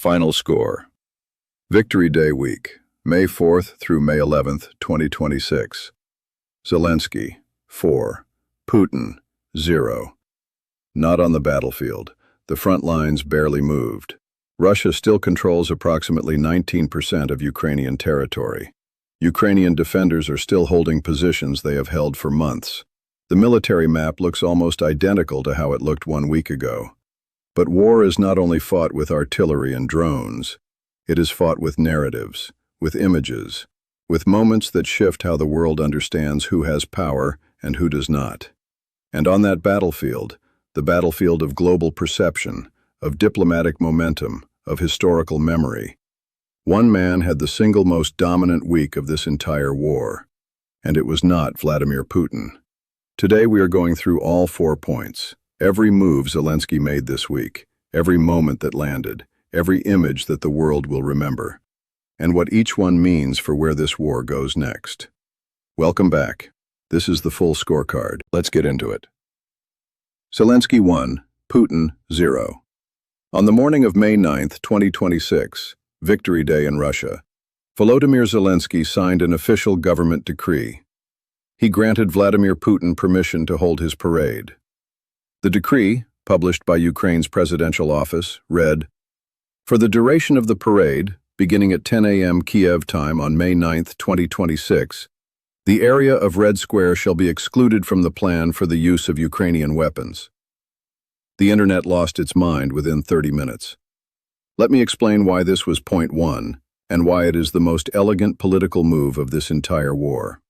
Final score. Victory Day week, May 4th through May 11th, 2026. Zelensky, 4. Putin, 0. Not on the battlefield. The front lines barely moved. Russia still controls approximately 19% of Ukrainian territory. Ukrainian defenders are still holding positions they have held for months. The military map looks almost identical to how it looked 1 week ago. But war is not only fought with artillery and drones. It is fought with narratives, with images, with moments that shift how the world understands who has power and who does not. And on that battlefield, the battlefield of global perception, of diplomatic momentum, of historical memory, one man had the single most dominant week of this entire war, and it was not Vladimir Putin. Today we are going through all 4 points. Every move Zelensky made this week, every moment that landed, every image that the world will remember, and what each one means for where this war goes next. Welcome back. This is the full scorecard. Let's get into it. Zelensky 1, Putin 0. On the morning of May 9th, 2026, Victory Day in Russia, Volodymyr Zelensky signed an official government decree. He granted Vladimir Putin permission to hold his parade. The decree, published by Ukraine's presidential office, read, "For the duration of the parade, beginning at 10 a.m. Kiev time on May 9, 2026, the area of Red Square shall be excluded from the plan for the use of Ukrainian weapons." The internet lost its mind within 30 minutes. Let me explain why this was point 1 and why it is the most elegant political move of this entire war.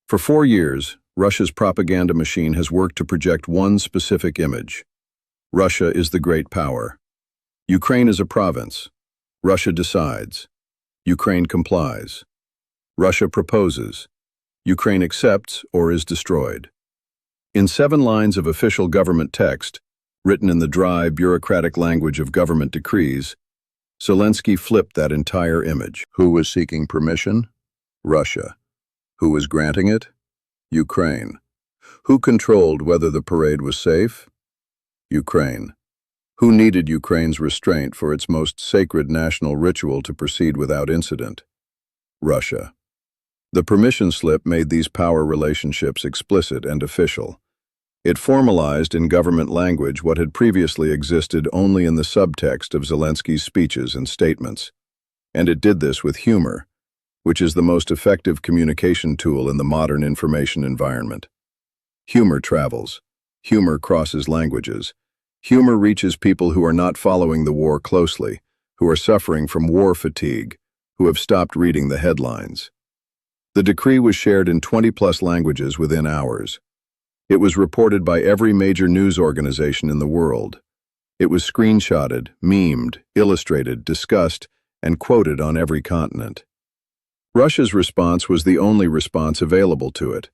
For 4 years, Russia's propaganda machine has worked to project one specific image. Russia is the great power. Ukraine is a province. Russia decides. Ukraine complies. Russia proposes. Ukraine accepts or is destroyed. In 7 lines of official government text, written in the dry, bureaucratic language of government decrees, Zelensky flipped that entire image. Who was seeking permission? Russia. Who was granting it? Ukraine. Who controlled whether the parade was safe? Ukraine. Who needed Ukraine's restraint for its most sacred national ritual to proceed without incident? Russia. The permission slip made these power relationships explicit and official. It formalized in government language what had previously existed only in the subtext of Zelensky's speeches and statements. And it did this with humor, which is the most effective communication tool in the modern information environment. Humor travels. Humor crosses languages. Humor reaches people who are not following the war closely, who are suffering from war fatigue, who have stopped reading the headlines. The decree was shared in 20+ languages within hours. It was reported by every major news organization in the world. It was screenshotted, memed, illustrated, discussed, and quoted on every continent. Russia's response was the only response available to it.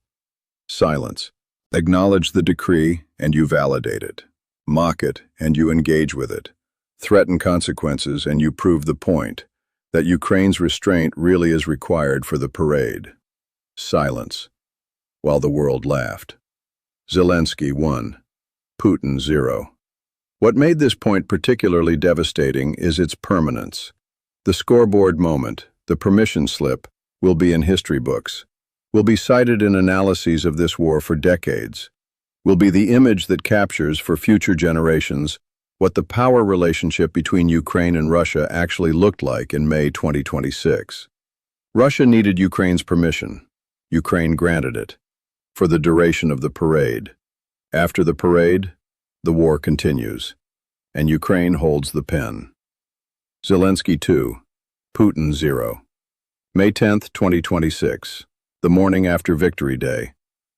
Silence. Acknowledge the decree, and you validate it. Mock it, and you engage with it. Threaten consequences, and you prove the point, that Ukraine's restraint really is required for the parade. Silence. While the world laughed. Zelensky 1, Putin 0. What made this point particularly devastating is its permanence. The scoreboard moment, the permission slip, will be in history books, will be cited in analyses of this war for decades, will be the image that captures for future generations what the power relationship between Ukraine and Russia actually looked like in May 2026. Russia needed Ukraine's permission. Ukraine granted it, for the duration of the parade. After the parade, the war continues, and Ukraine holds the pen. Zelensky 2, Putin 0. May 10th, 2026, the morning after Victory Day.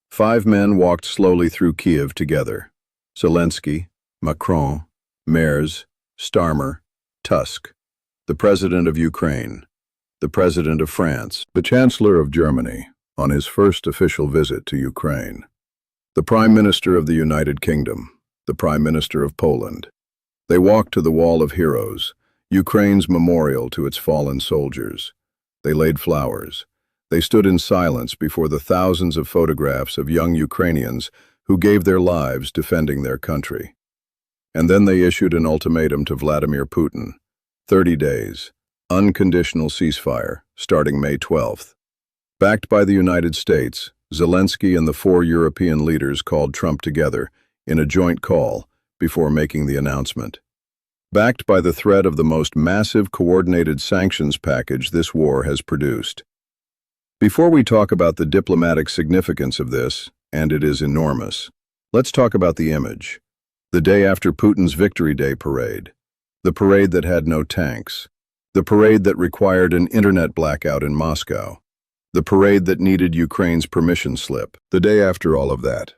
5 men walked slowly through Kiev together. Zelensky, Macron, Merz, Starmer, Tusk, the President of Ukraine, the President of France, the Chancellor of Germany, on his first official visit to Ukraine, the Prime Minister of the United Kingdom, the Prime Minister of Poland. They walked to the Wall of Heroes, Ukraine's memorial to its fallen soldiers. They laid flowers. They stood in silence before the thousands of photographs of young Ukrainians who gave their lives defending their country. And then they issued an ultimatum to Vladimir Putin, 30 days. Unconditional ceasefire, starting May 12th. Backed by the United States, Zelensky and the 4 European leaders called Trump together in a joint call before making the announcement. Backed by the threat of the most massive coordinated sanctions package this war has produced. Before we talk about the diplomatic significance of this, and it is enormous, let's talk about the image. The day after Putin's Victory Day parade. The parade that had no tanks. The parade that required an internet blackout in Moscow. The parade that needed Ukraine's permission slip. The day after all of that.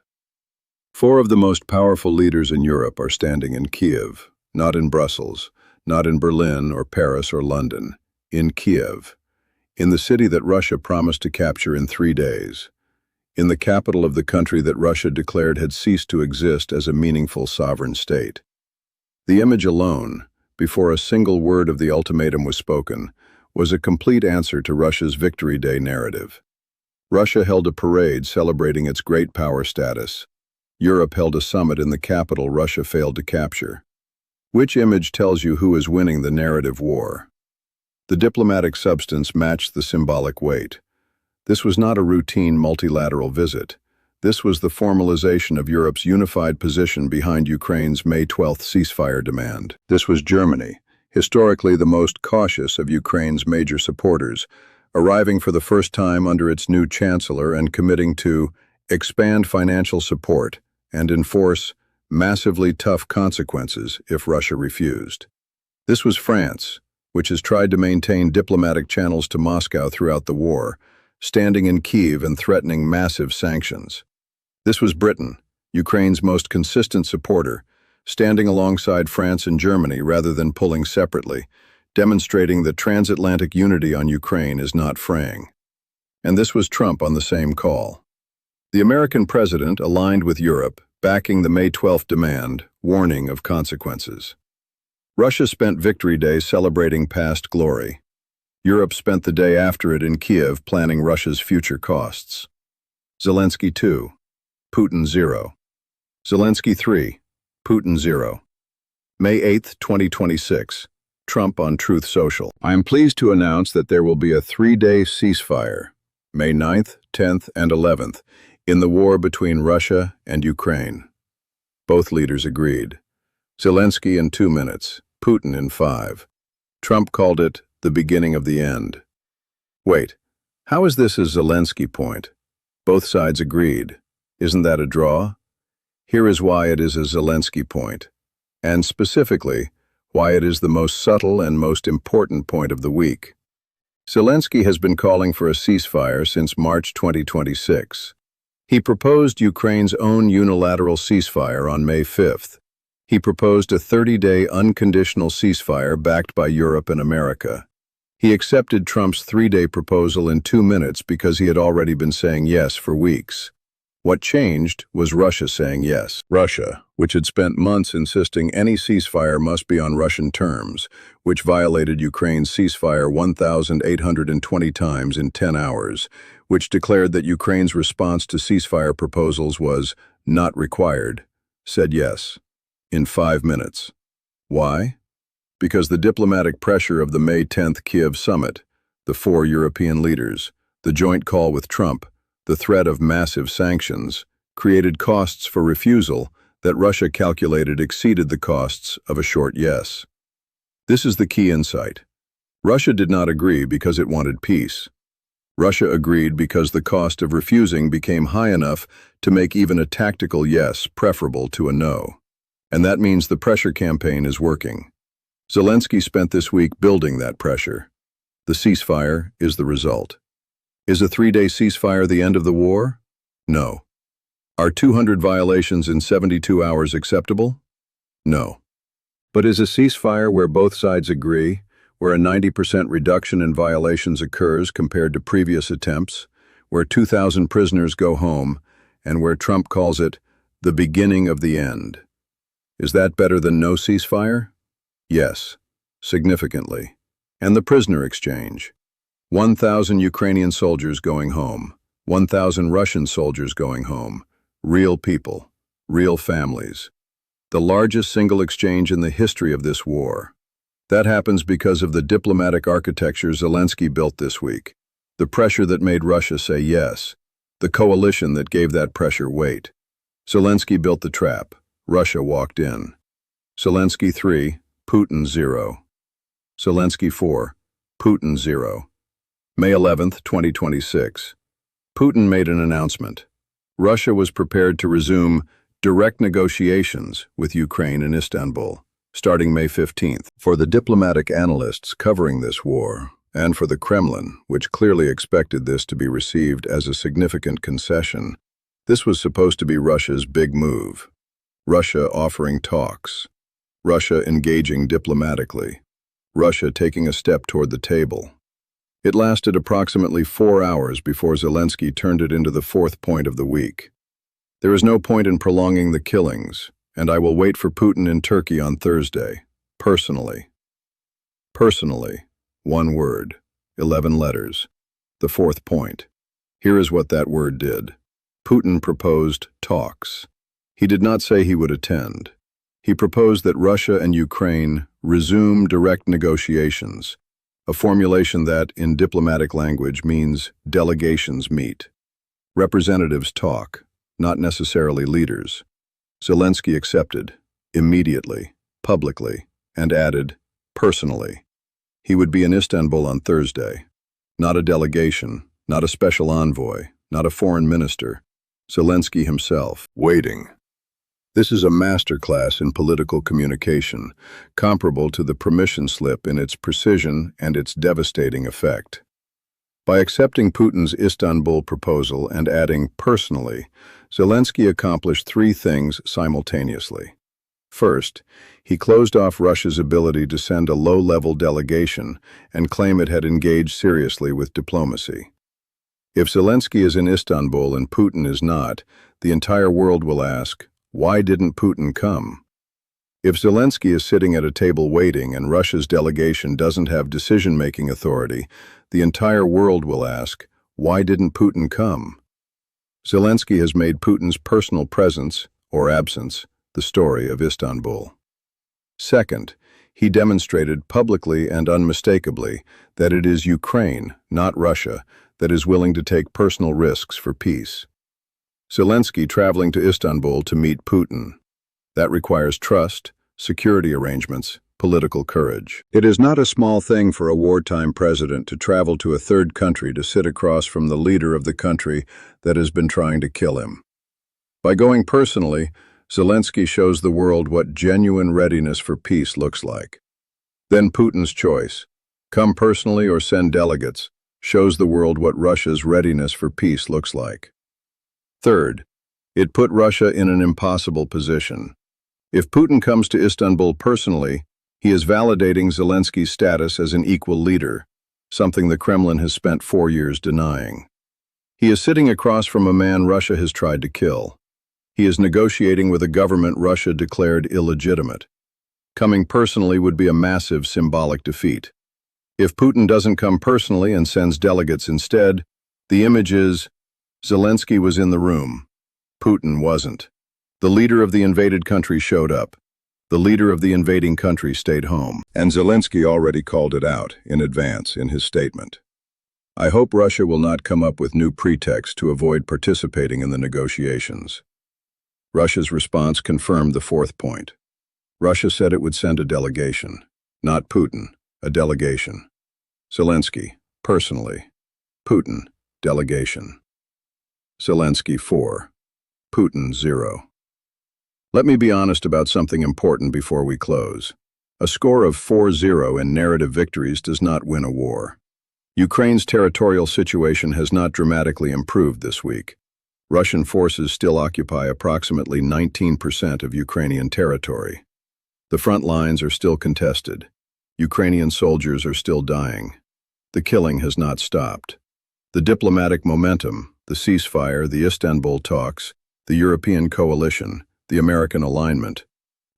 4 of the most powerful leaders in Europe are standing in Kiev, not in Brussels, not in Berlin or Paris or London, in Kiev, in the city that Russia promised to capture in 3 days, in the capital of the country that Russia declared had ceased to exist as a meaningful sovereign state. The image alone, before a single word of the ultimatum was spoken, was a complete answer to Russia's Victory Day narrative. Russia held a parade celebrating its great power status. Europe held a summit in the capital Russia failed to capture. Which image tells you who is winning the narrative war? The diplomatic substance matched the symbolic weight. This was not a routine multilateral visit. This was the formalization of Europe's unified position behind Ukraine's May 12th ceasefire demand. This was Germany, historically the most cautious of Ukraine's major supporters, arriving for the first time under its new chancellor and committing to expand financial support and enforce massively tough consequences if Russia refused. This was France, which has tried to maintain diplomatic channels to Moscow throughout the war, standing in Kyiv and threatening massive sanctions. This was Britain, Ukraine's most consistent supporter, standing alongside France and Germany rather than pulling separately, demonstrating that transatlantic unity on Ukraine is not fraying. And this was Trump on the same call. The American president aligned with Europe, backing the May 12th demand, warning of consequences. Russia spent Victory Day celebrating past glory. Europe spent the day after it in Kiev planning Russia's future costs. Zelensky 2, Putin 0. Zelensky 3, Putin 0. May 8, 2026. Trump on Truth Social. I am pleased to announce that there will be a 3-day ceasefire, May 9th, 10th, and 11th, in the war between Russia and Ukraine. Both leaders agreed. Zelensky in 2 minutes, Putin in 5. Trump called it the beginning of the end. Wait, how is this a Zelensky point? Both sides agreed. Isn't that a draw? Here is why it is a Zelensky point, and specifically, why it is the most subtle and most important point of the week. Zelensky has been calling for a ceasefire since March 2026. He proposed Ukraine's own unilateral ceasefire on May 5th. He proposed a 30-day unconditional ceasefire backed by Europe and America. He accepted Trump's 3-day proposal in 2 minutes because he had already been saying yes for weeks. What changed was Russia saying yes. Russia, which had spent months insisting any ceasefire must be on Russian terms, which violated Ukraine's ceasefire 1,820 times in 10 hours, which declared that Ukraine's response to ceasefire proposals was not required, said yes, in 5 minutes. Why? Because the diplomatic pressure of the May 10th Kiev summit, the 4 European leaders, the joint call with Trump, the threat of massive sanctions, created costs for refusal that Russia calculated exceeded the costs of a short yes. This is the key insight. Russia did not agree because it wanted peace. Russia agreed because the cost of refusing became high enough to make even a tactical yes preferable to a no. And that means the pressure campaign is working. Zelensky spent this week building that pressure. The ceasefire is the result. Is a 3-day ceasefire the end of the war? No. Are 200 violations in 72 hours acceptable? No. But is a ceasefire where both sides agree, where a 90% reduction in violations occurs compared to previous attempts, where 2,000 prisoners go home, and where Trump calls it the beginning of the end? Is that better than no ceasefire? Yes, significantly. And the prisoner exchange. 1,000 Ukrainian soldiers going home, 1,000 Russian soldiers going home, real people, real families. The largest single exchange in the history of this war. That happens because of the diplomatic architecture Zelensky built this week, the pressure that made Russia say yes, the coalition that gave that pressure weight. Zelensky built the trap. Russia walked in. Zelensky 3, Putin 0. Zelensky 4, Putin 0. May 11, 2026. Putin made an announcement. Russia was prepared to resume direct negotiations with Ukraine in Istanbul, starting May 15th. For the diplomatic analysts covering this war, and for the Kremlin, which clearly expected this to be received as a significant concession, this was supposed to be Russia's big move. Russia offering talks. Russia engaging diplomatically. Russia taking a step toward the table. It lasted approximately 4 hours before Zelensky turned it into the fourth point of the week. There is no point in prolonging the killings, and I will wait for Putin in Turkey on Thursday, personally. Personally, one word, 11 letters. The fourth point. Here is what that word did. Putin proposed talks. He did not say he would attend. He proposed that Russia and Ukraine resume direct negotiations, a formulation that, in diplomatic language, means delegations meet. Representatives talk, not necessarily leaders. Zelensky accepted, immediately, publicly, and added, personally. He would be in Istanbul on Thursday. Not a delegation, not a special envoy, not a foreign minister. Zelensky himself, waiting. This is a masterclass in political communication, comparable to the permission slip in its precision and its devastating effect. By accepting Putin's Istanbul proposal and adding personally, Zelensky accomplished 3 things simultaneously. First, he closed off Russia's ability to send a low-level delegation and claim it had engaged seriously with diplomacy. If Zelensky is in Istanbul and Putin is not, the entire world will ask, why didn't Putin come? If Zelensky is sitting at a table waiting and Russia's delegation doesn't have decision-making authority, the entire world will ask, why didn't Putin come? Zelensky has made Putin's personal presence, or absence, the story of Istanbul. Second, he demonstrated publicly and unmistakably that it is Ukraine, not Russia, that is willing to take personal risks for peace. Zelensky traveling to Istanbul to meet Putin. That requires trust, security arrangements, political courage. It is not a small thing for a wartime president to travel to a third country to sit across from the leader of the country that has been trying to kill him. By going personally, Zelensky shows the world what genuine readiness for peace looks like. Then Putin's choice, come personally or send delegates, shows the world what Russia's readiness for peace looks like. Third, it put Russia in an impossible position. If Putin comes to Istanbul personally, he is validating Zelensky's status as an equal leader, something the Kremlin has spent 4 years denying. He is sitting across from a man Russia has tried to kill. He is negotiating with a government Russia declared illegitimate. Coming personally would be a massive symbolic defeat. If Putin doesn't come personally and sends delegates instead, the image is, Zelensky was in the room. Putin wasn't. The leader of the invaded country showed up. The leader of the invading country stayed home. And Zelensky already called it out in advance in his statement. I hope Russia will not come up with new pretexts to avoid participating in the negotiations. Russia's response confirmed the fourth point. Russia said it would send a delegation. Not Putin, a delegation. Zelensky, personally. Putin, delegation. Zelensky 4. Putin 0. Let me be honest about something important before we close. A score of 4-0 in narrative victories does not win a war. Ukraine's territorial situation has not dramatically improved this week. Russian forces still occupy approximately 19% of Ukrainian territory. The front lines are still contested. Ukrainian soldiers are still dying. The killing has not stopped. The diplomatic momentum, the ceasefire, the Istanbul talks, the European coalition, the American alignment,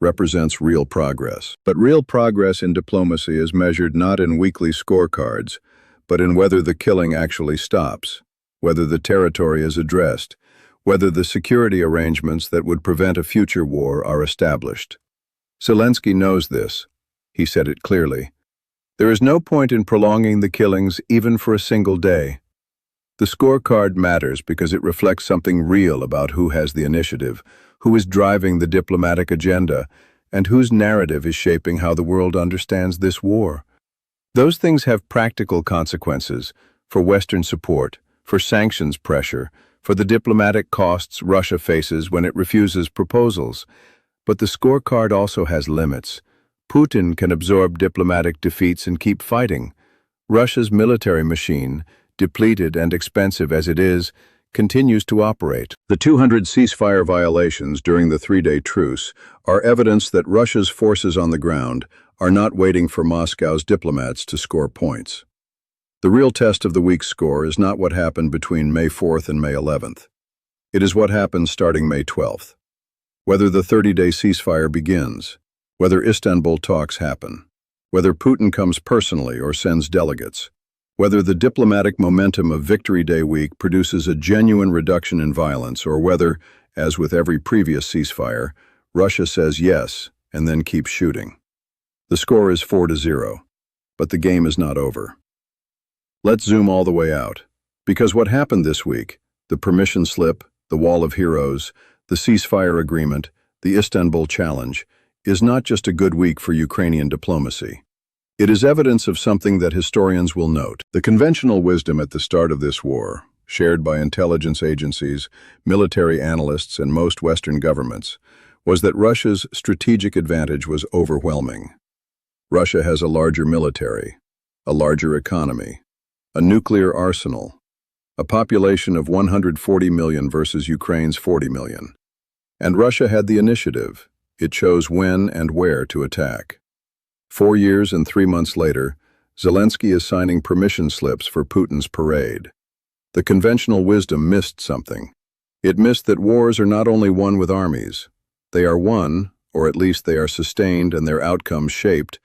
represents real progress. But real progress in diplomacy is measured not in weekly scorecards, but in whether the killing actually stops, whether the territory is addressed, whether the security arrangements that would prevent a future war are established. Zelensky knows this. He said it clearly. There is no point in prolonging the killings even for a single day. The scorecard matters because it reflects something real about who has the initiative, who is driving the diplomatic agenda, and whose narrative is shaping how the world understands this war. Those things have practical consequences for Western support, for sanctions pressure, for the diplomatic costs Russia faces when it refuses proposals. But the scorecard also has limits. Putin can absorb diplomatic defeats and keep fighting. Russia's military machine, depleted and expensive as it is, continues to operate. The 200 ceasefire violations during the three-day truce are evidence that Russia's forces on the ground are not waiting for Moscow's diplomats to score points. The real test of the week's score is not what happened between May 4th and May 11th. It is what happens starting May 12th. Whether the 30-day ceasefire begins, whether Istanbul talks happen, whether Putin comes personally or sends delegates, whether the diplomatic momentum of Victory Day week produces a genuine reduction in violence, or whether, as with every previous ceasefire, Russia says yes and then keeps shooting. The score is 4-0, but the game is not over. Let's zoom all the way out, because what happened this week, the permission slip, the Wall of Heroes, the ceasefire agreement, the Istanbul challenge, is not just a good week for Ukrainian diplomacy. It is evidence of something that historians will note. The conventional wisdom at the start of this war, shared by intelligence agencies, military analysts, and most Western governments, was that Russia's strategic advantage was overwhelming. Russia has a larger military, a larger economy, a nuclear arsenal, a population of 140 million versus Ukraine's 40 million. And Russia had the initiative. It chose when and where to attack. 4 years and 3 months later, Zelensky is signing permission slips for Putin's parade. The conventional wisdom missed something. It missed that wars are not only won with armies. They are won, or at least they are sustained and their outcomes shaped,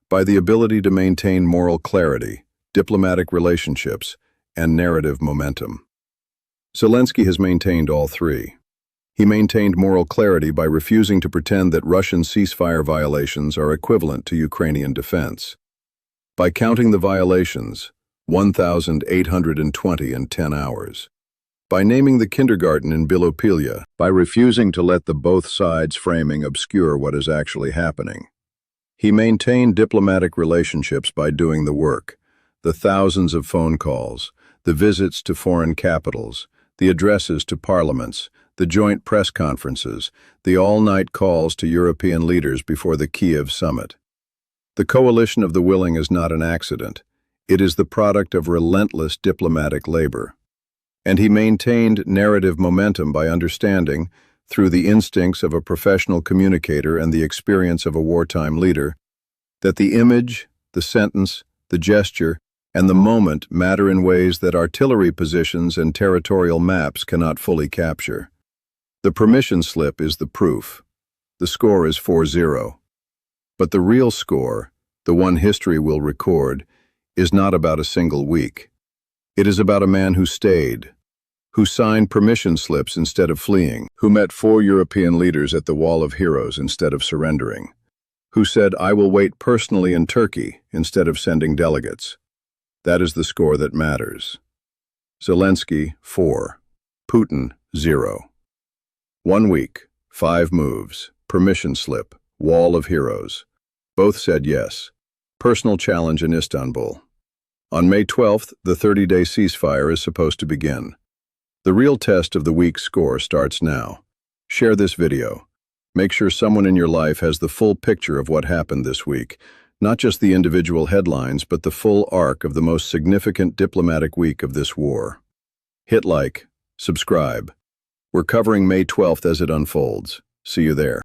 by the ability to maintain moral clarity, diplomatic relationships, and narrative momentum. Zelensky has maintained all three. He maintained moral clarity by refusing to pretend that Russian ceasefire violations are equivalent to Ukrainian defense. By counting the violations, 1,820 in 10 hours. By naming the kindergarten in Bilopilia. By refusing to let the both sides framing obscure what is actually happening. He maintained diplomatic relationships by doing the work, the thousands of phone calls, the visits to foreign capitals, the addresses to parliaments, the joint press conferences, the all-night calls to European leaders before the Kiev summit. The coalition of the willing is not an accident. It is the product of relentless diplomatic labor. And he maintained narrative momentum by understanding, through the instincts of a professional communicator and the experience of a wartime leader, that the image, the sentence, the gesture, and the moment matter in ways that artillery positions and territorial maps cannot fully capture. The permission slip is the proof. The score is 4-0. But the real score, the one history will record, is not about a single week. It is about a man who stayed, who signed permission slips instead of fleeing, who met 4 European leaders at the Wall of Heroes instead of surrendering, who said, "I will wait personally in Turkey instead of sending delegates." That is the score that matters. Zelensky, 4. Putin, 0. 1 week, 5 moves, permission slip, Wall of Heroes. Both said yes. Personal challenge in Istanbul. On May 12th, the 30-day ceasefire is supposed to begin. The real test of the week's score starts now. Share this video. Make sure someone in your life has the full picture of what happened this week, not just the individual headlines, but the full arc of the most significant diplomatic week of this war. Hit like, subscribe. We're covering May 12th as it unfolds. See you there.